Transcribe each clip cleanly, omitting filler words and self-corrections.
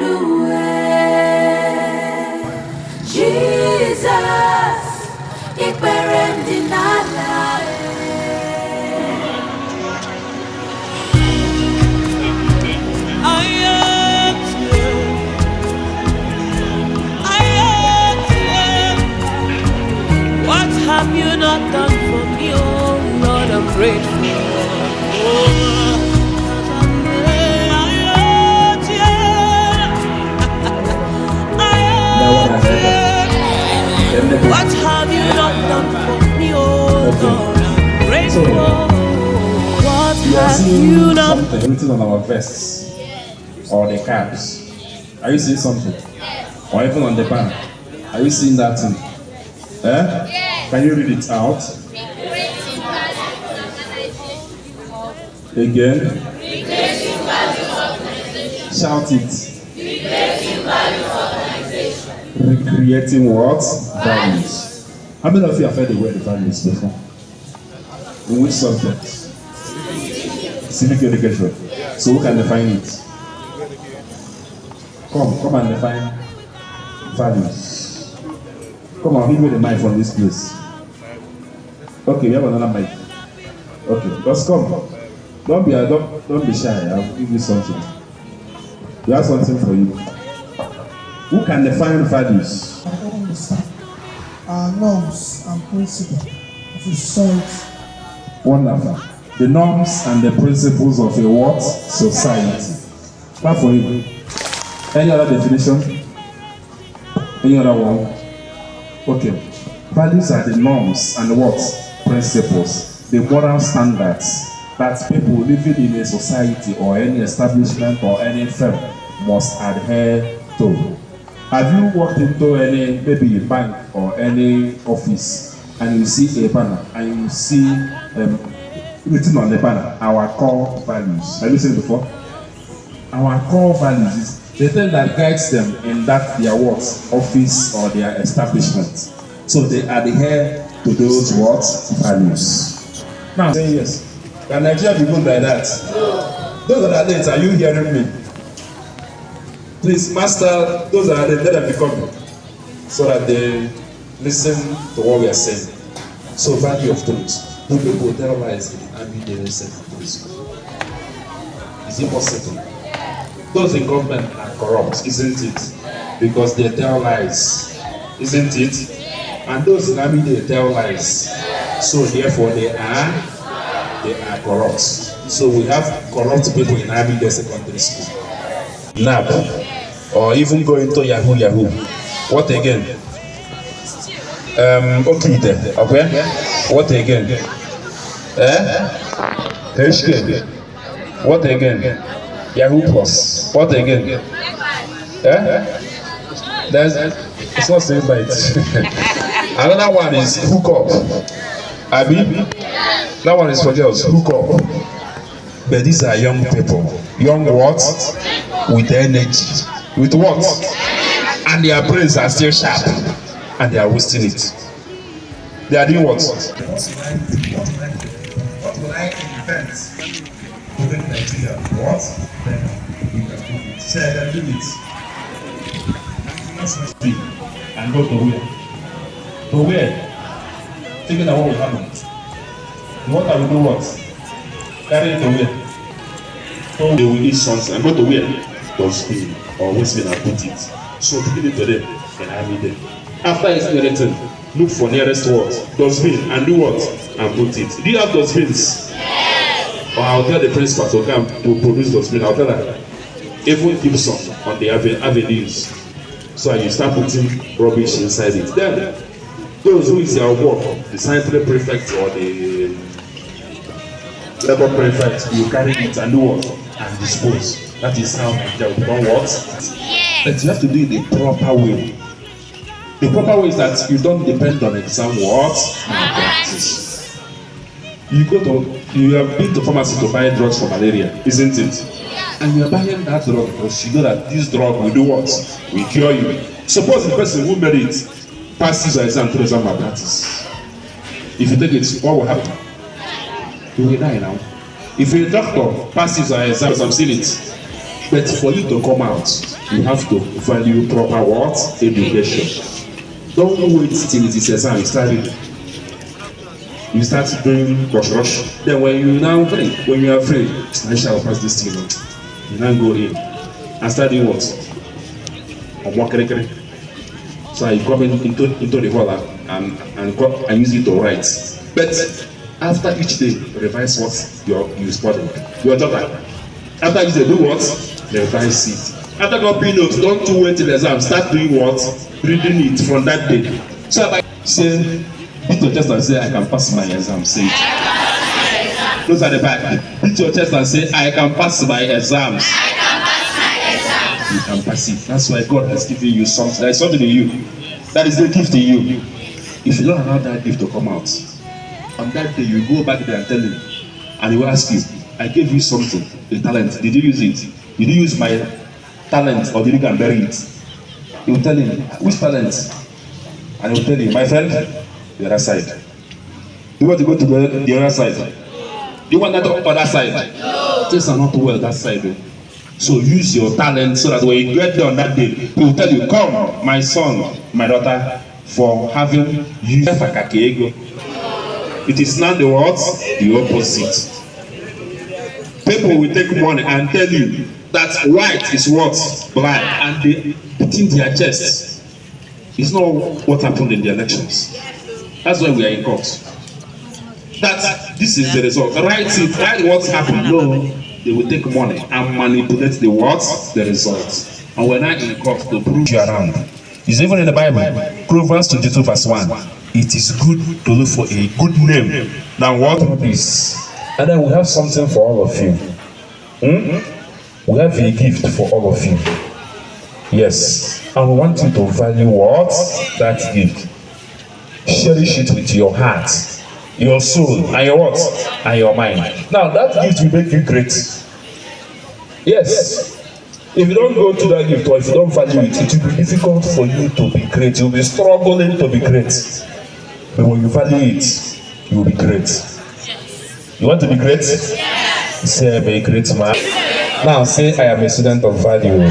everywhere. Jesus, ikperendinala. What have you not done for me, oh Lord, I'm grateful. What have you not done for me, oh Lord, I'm grateful. What have you not done? Written on our vests or the caps. Are you seeing something? Or even on the banner? Are you seeing that thing? Eh? Can you read it out? Again? Shout it. Recreating what? Values. How many of you have heard the word values before? In which subject? Civic education. So who can define it? Come and define values. Come on, give me the mic from this place. Okay, we have another mic. Okay, just come. Don't be shy. I'll give you something. We have something for you. Who can define values? Our norms and principles of society. Wonderful. The norms and the principles of a what? Society. That for you. Any other definition? Any other one? Okay. Values are the norms and what? Principles. The moral standards that people living in a society or any establishment or any firm must adhere to. Have you walked into any, maybe a bank or any office, and you see a banner and you see written on the banner, our core values? Have you seen it before? Our core values is the thing that guides them in that their what? Office or their establishment. So they adhere to those what? Values. Now say yes. Can Nigeria be good like that? Those are the dates. Are you hearing me? Please, master, those are the let them be coming so that they listen to what we are saying. So value of truth. No people tell lies and be the same truth. Is it possible? Those in government are corrupt, isn't it? Because they tell lies, isn't it? And those in army they tell lies. So therefore they are corrupt. So we have corrupt people in army the secondary school. NAP or even going to Yahoo. What again? Okay then. Okay? What again? HK. What again? Yahoo Plus. What again? It's not saying right. Another one is hook up. Abi? That one is for girls. Hook up. But these are young people. Young what? With energy. With what? And their brains are still sharp. And they are wasting it. They are doing what? What will I invent? Within Nigeria. What? Then we can do it. Say I can do it. And go to where? To where? Thinking that what will happen. What I will do what? Carry it to where? So they will eat something and go to where? Dustbin or waste and put it. So take it to them and I meet them. After it's written, look for nearest what? Dustbin and do what? And put it. Do you have dustbins? Yes. Or I'll tell the principal to come to produce dustbin. I'll tell her. Even keep some on the avenues. So you start putting rubbish inside it. Then those who is their work, the sanitary prefect or the labor prefect, you carry it and do what? And dispose. That is how Nigeria will become what? Yes. But you have to do it the proper way. The proper way is that you don't depend on exam what? Practice. You have been to pharmacy to buy drugs for malaria, isn't it? And you are buying that drug because you know that this drug will do what? Will cure you. Suppose the person who made it passes your exam through exam malpractice. If you take it, what will happen? You will die now. If a doctor passes your exam, I'm seeing it. But for you to come out, you have to value proper what? Education. Don't wait till it is exam, you start reading. You start doing rush. Then when you are free, I shall pass this thing on. You now go in and start doing what? So I come into the hall and use it to write. But after each day, revise what you studied. Your daughter. After each day, do what? Revise it. After copying notes, don't wait till the exam. Start doing what? Reading it from that day. So if I say, beat your chest and say, I can pass my exam. Say it. Close at the back. Beat your chest and say, I can pass my exams. You can pass it. That's why God has given you something. There is something in you. That is the gift in you. If you don't allow that gift to come out, on that day you go back there and tell him, and he will ask you, I gave you something, a talent. Did you use it? Did you use my talent or did you go and bury it? He will tell him, which talent? And he will tell you, my friend, the other side. You want to go to the other side? You want that other side? No. Things are not well that side. Though. So use your talent so that when you get there on that day, he will tell you, come, my son, my daughter, for having used it is not the what? The opposite. People will take money and tell you that white is what? Black. And they put in their chest. It's not what happened in the elections. That's why we are in court. That this is the result. Write it, write what happened. No, they will take money and manipulate the what? The result. And we're not in court to prove you around. It's even in the Bible. Proverbs 22 verse 1. It is good to look for a good name than what is. And then we have something for all of you. We have a gift for all of you. Yes. And we want you to value what? That gift. Cherish it with your heart, your soul, and your what? And your mind. Now that gift will make you great. Yes. If you don't go to that gift or if you don't value it, it will be difficult for you to be great. You'll be struggling to be great. But when you value it, you will be great. You want to be great? Yes. Say, I'm a great man. Now say, I am a student of value.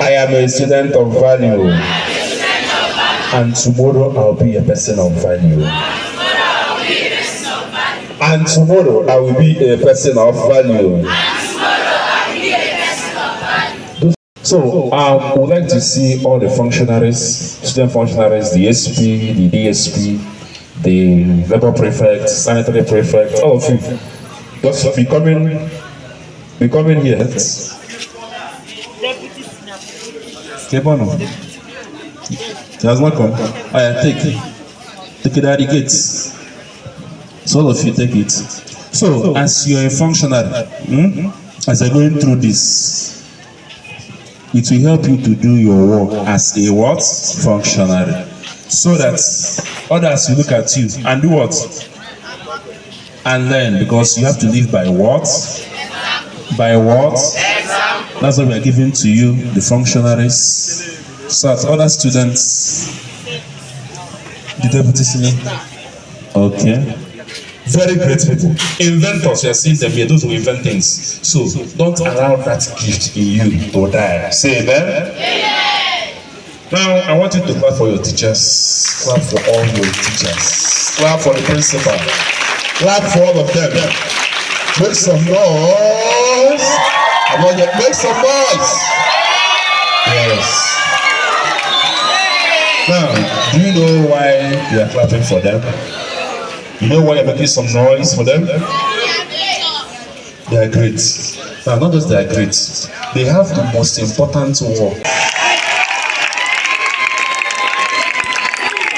I am a student of value. And tomorrow I'll be a person of value. And tomorrow I will be a person of value. So I would like to see all the functionaries, student functionaries, the SP, the DSP, the labor prefect, sanitary prefect, all of you. Just be coming here. Kebono. He has not come. Take it at the gates. So all of you take it. So as you're a functionary, as you're going through this, it will help you to do your work as a what? Functionary. So that others will look at you and do what? And learn, because you have to live by what? By what? That's what we are giving to you, the functionaries. So that other students, the deputy senior. Okay. Very great people. Inventors, you are seeing them here, those who invent things. So don't allow that gift in you to die. Say amen. Amen. Now I want you to clap for your teachers. Clap for all your teachers. Clap for the principal. Clap for all of them. Make some noise. I want you to make some noise. Yes. Now, do you know why you are clapping for them? You know why you're making some noise for them? They are great. Now, not just they are great, they have the most important work.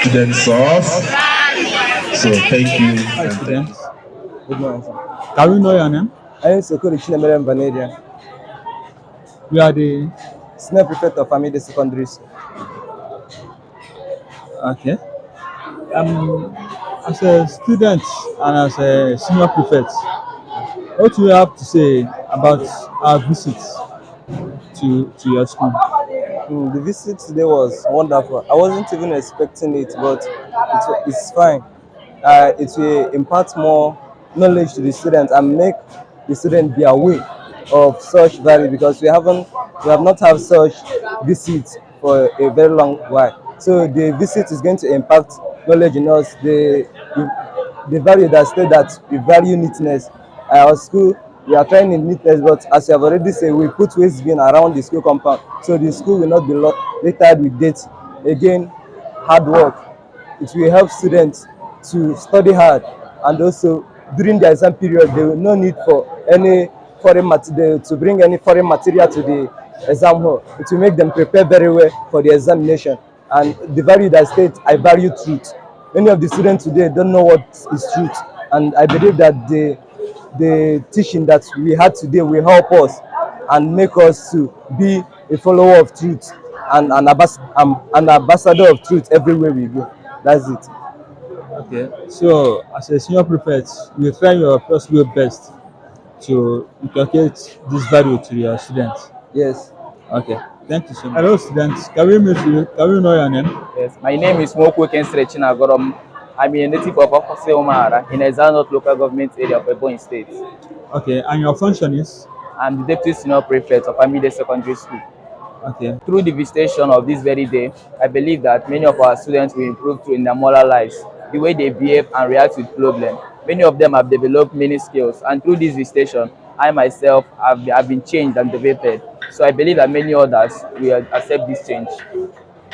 Students of. So, thank you. Hi, students. Good morning, sir. Can we know your name? I am Sokori Chinemerem Vanadia. We are the senior prefect of Amide Secondary School. Okay. As a student and as a senior prefect, what do you have to say about our visit to your school? The visit today was wonderful. I wasn't even expecting it, but it's fine. It will impart more knowledge to the students and make the students be aware of such value because we have not had such visits for a very long while. So the visit is going to impact knowledge in us. The value that state that we value neatness. Our school, we are trying in neatness, but as you have already said, we put waste bin around the school compound, so the school will not be littered with dirt. Again, hard work. It will help students to study hard, and also during the exam period, there will no need for any foreign material to bring any foreign material to the exam hall. It will make them prepare very well for the examination. And the value that state, I value truth. Many of the students today don't know what is truth, and I believe that the teaching that we had today will help us and make us to be a follower of truth and an ambassador of truth everywhere we go. That's it. Okay. So, as a senior prefect, you try your possible best to inculcate this value to your students. Yes. Okay. Thank you so much. Hello, students. Can we meet you? Can we know your name? Yes, my name is Moko Kensrechina Gorom. I'm a native of Akose Omara in Ezanot local government area of Ebonyi State. Okay. And your function is? I'm the deputy senior prefect of Amide Secondary School. Okay. Through the visitation of this very day, I believe that many of our students will improve in their moral lives, the way they behave and react with problems. Many of them have developed many skills, and through this visitation, I myself have been changed and developed. So I believe that many others will accept this change.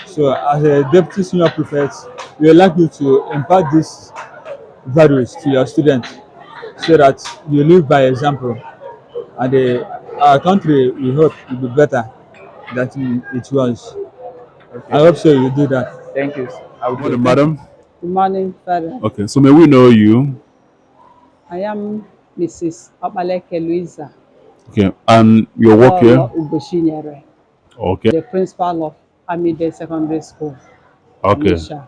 So, as a deputy senior prefect, we would like you to impart these values to your students so that you live by example, and our country, we hope, will be better than it was. Okay. I hope so you do that. Thank you. I will do Morning, it. madam. Good morning, Father. Okay, so may we know you? I am Mrs. Opaleke Louisa Okay, and your work here? Ugoshinyere, Okay, the principal of Amide Secondary School, okay, Onitsha.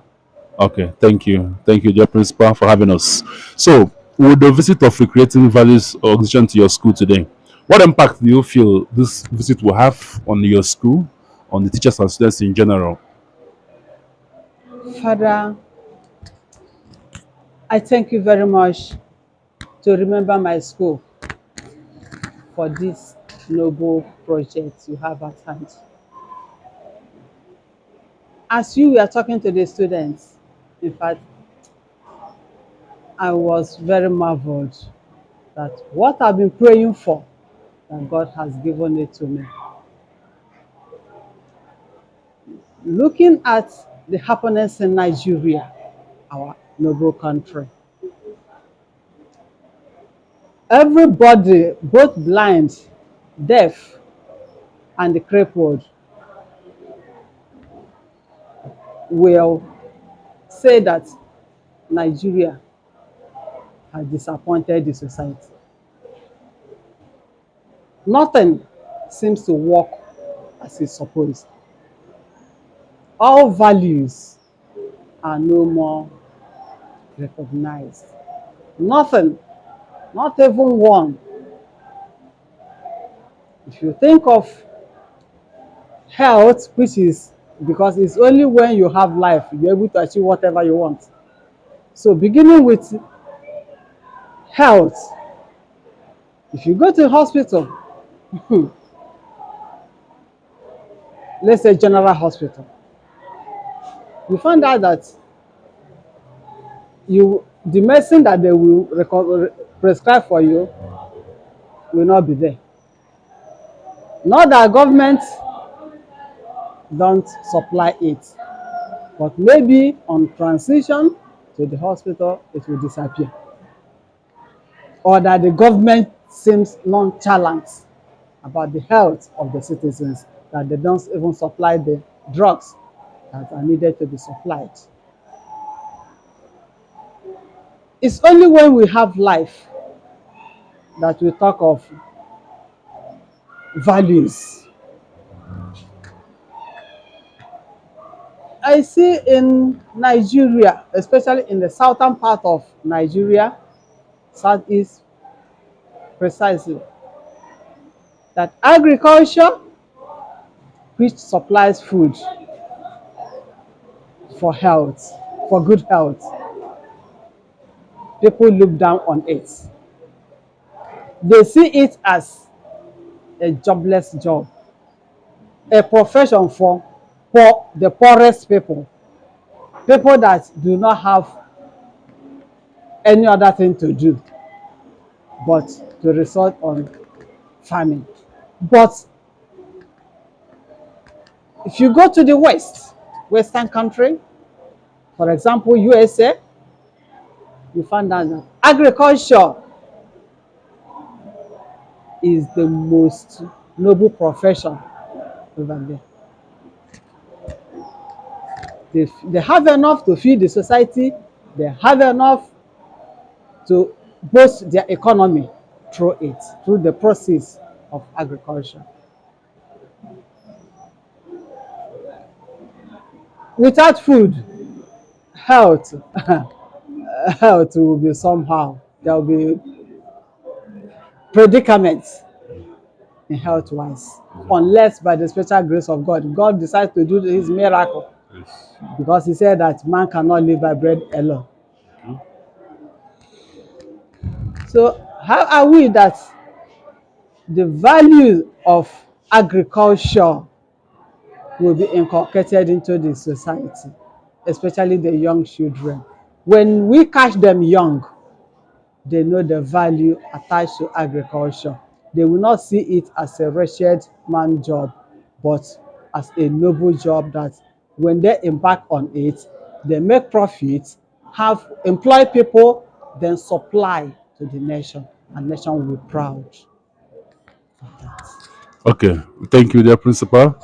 okay. Thank you, dear principal, for having us. So, with the visit of recreating values organization to your school today, what impact do you feel this visit will have on your school, on the teachers and students in general? Father, I thank you very much to remember my school for this noble project you have at hand. As you were talking to the students, in fact, I was very marveled that what I've been praying for, that God has given it to me. Looking at the happenings in Nigeria, our noble country, everybody, both blind, deaf, and crippled, will say that Nigeria has disappointed the society. Nothing seems to work as it's supposed. All values are no more recognized. Nothing, not even one. If you think of health, which is because it's only when you have life you're able to achieve whatever you want. So beginning with health, if you go to the hospital, let's say general hospital, you find out that the medicine that they will prescribe for you will not be there. Not that government don't supply it, but maybe on transition to the hospital, it will disappear. Or that the government seems nonchalant about the health of the citizens, that they don't even supply the drugs that are needed to be supplied. It's only when we have life that we talk of values. I see in Nigeria, especially in the southern part of Nigeria, southeast precisely, that agriculture, which supplies food for health, for good health, people look down on it. They see it as a jobless job, a profession for the poorest people that do not have any other thing to do but to resort on farming. But if you go to the Western country, for example, USA, you find out that agriculture is the most noble profession over there. They have enough to feed the society. They have enough to boost their economy through the process of agriculture. Without food, health will be somehow. There will be predicaments in health-wise, unless by the special grace of God decides to do his miracle. Yes. Because he said that man cannot live by bread alone. So how are we that the value of agriculture will be inculcated into the society, especially the young children? When we catch them young, they know the value attached to agriculture. They will not see it as a wretched man job, but as a noble job that when they embark on it, they make profit, employ people, then supply to the nation, and the nation will be proud of that. Okay, thank you, dear principal.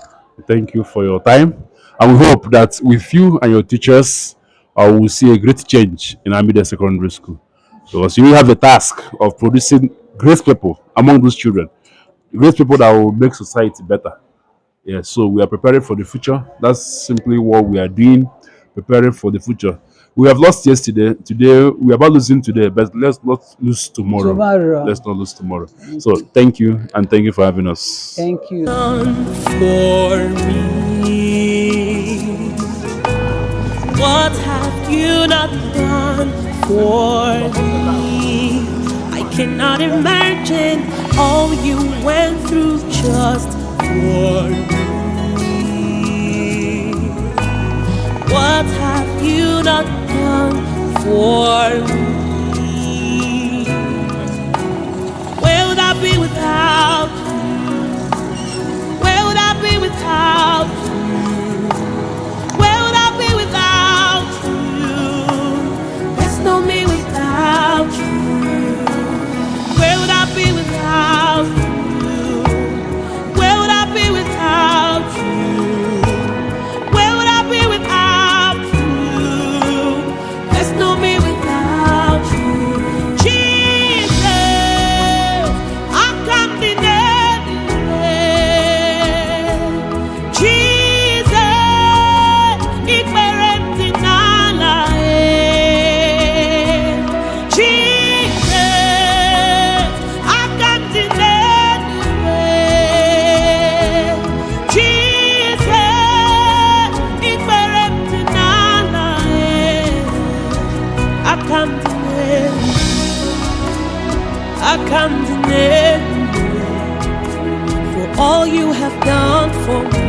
Thank you for your time. And we hope that with you and your teachers, I will see a great change in Amida Secondary School. Because you have a task of producing great people among those children, great people that will make society better. Yeah, so we are preparing for the future. That's simply what we are doing, preparing for the future. We have lost yesterday. Today, we are about losing today, but let's not lose tomorrow. Let's not lose tomorrow. So thank you, and thank you for having us. Thank you. For me, what have you not done for me? I cannot imagine all you went through just for me. What have you not done for me? Where would I be without you? Where would I be without you? Where would I be without you? There's no me without you. Where would I be without you? Where would I be without you? Where would I be without you? There's no me without you. Jesus, I can't deny it. Jesus, ignorant in Allah. Jesus, I can't deny it. Jesus, ignorant in Allah. I can't deny it. I can't deny it. For all you have done for me.